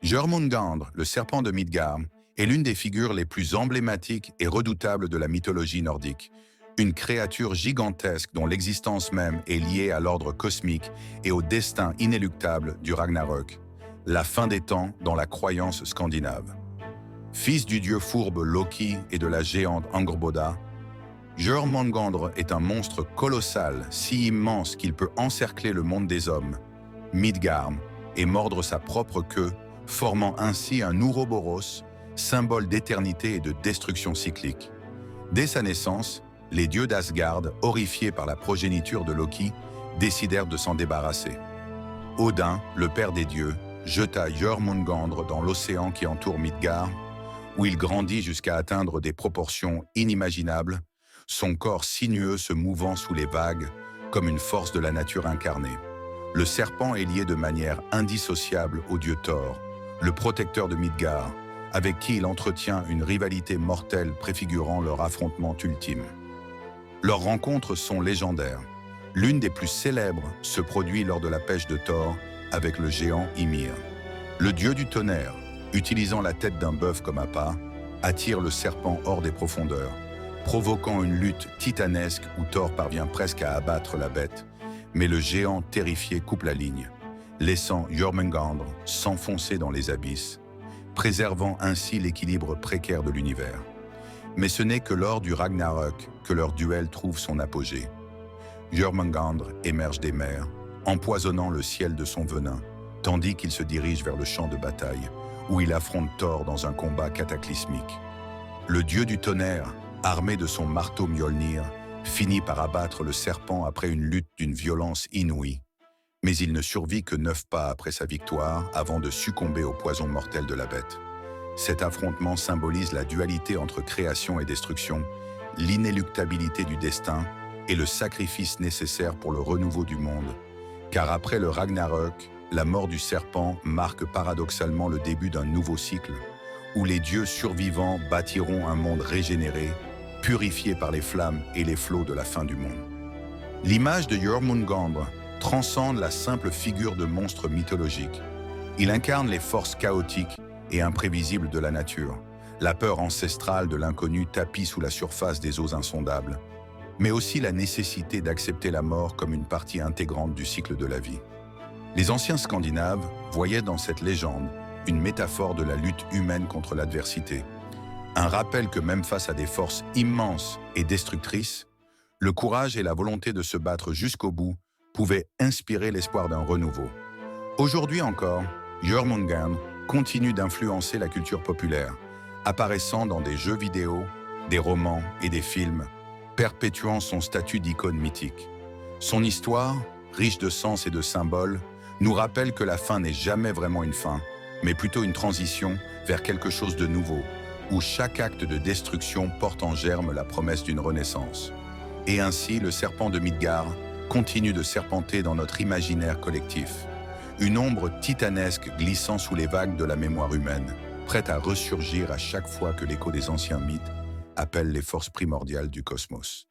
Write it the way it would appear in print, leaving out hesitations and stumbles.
Jörmungandr, le serpent de Midgard, est l'une des figures les plus emblématiques et redoutables de la mythologie nordique. Une créature gigantesque dont l'existence même est liée à l'ordre cosmique et au destin inéluctable du Ragnarök, la fin des temps dans la croyance scandinave. Fils du dieu fourbe Loki et de la géante Angrboda, Jörmungandr est un monstre colossal, si immense qu'il peut encercler le monde des hommes, Midgard, et mordre sa propre queue, formant ainsi un Ouroboros, symbole d'éternité et de destruction cyclique. Dès sa naissance, les dieux d'Asgard, horrifiés par la progéniture de Loki, décidèrent de s'en débarrasser. Odin, le père des dieux, jeta Jörmungandr dans l'océan qui entoure Midgard, où il grandit jusqu'à atteindre des proportions inimaginables, son corps sinueux se mouvant sous les vagues comme une force de la nature incarnée. Le serpent est lié de manière indissociable au dieu Thor, le protecteur de Midgard, avec qui il entretient une rivalité mortelle préfigurant leur affrontement ultime. Leurs rencontres sont légendaires. L'une des plus célèbres se produit lors de la pêche de Thor avec le géant Ymir. Le dieu du tonnerre, utilisant la tête d'un bœuf comme appât, attire le serpent hors des profondeurs, provoquant une lutte titanesque où Thor parvient presque à abattre la bête, mais le géant terrifié coupe la ligne, laissant Jörmungandr s'enfoncer dans les abysses, préservant ainsi l'équilibre précaire de l'univers. Mais ce n'est que lors du Ragnarök que leur duel trouve son apogée. Jörmungandr émerge des mers, empoisonnant le ciel de son venin, tandis qu'il se dirige vers le champ de bataille, où il affronte Thor dans un combat cataclysmique. Le dieu du tonnerre, armé de son marteau Mjolnir, finit par abattre le serpent après une lutte d'une violence inouïe. Mais il ne survit que 9 pas après sa victoire avant de succomber au poison mortel de la bête. Cet affrontement symbolise la dualité entre création et destruction, l'inéluctabilité du destin et le sacrifice nécessaire pour le renouveau du monde. Car après le Ragnarök, la mort du serpent marque paradoxalement le début d'un nouveau cycle, où les dieux survivants bâtiront un monde régénéré, purifié par les flammes et les flots de la fin du monde. L'image de Jörmungandr transcende la simple figure de monstre mythologique. Il incarne les forces chaotiques et imprévisibles de la nature, la peur ancestrale de l'inconnu tapie sous la surface des eaux insondables, mais aussi la nécessité d'accepter la mort comme une partie intégrante du cycle de la vie. Les anciens Scandinaves voyaient dans cette légende une métaphore de la lutte humaine contre l'adversité, un rappel que même face à des forces immenses et destructrices, le courage et la volonté de se battre jusqu'au bout pouvaient inspirer l'espoir d'un renouveau. Aujourd'hui encore, Jörmungandr continue d'influencer la culture populaire, apparaissant dans des jeux vidéo, des romans et des films, perpétuant son statut d'icône mythique. Son histoire, riche de sens et de symboles, nous rappelle que la fin n'est jamais vraiment une fin, mais plutôt une transition vers quelque chose de nouveau, où chaque acte de destruction porte en germe la promesse d'une renaissance. Et ainsi, le serpent de Midgard continue de serpenter dans notre imaginaire collectif, une ombre titanesque glissant sous les vagues de la mémoire humaine, prête à ressurgir à chaque fois que l'écho des anciens mythes appelle les forces primordiales du cosmos.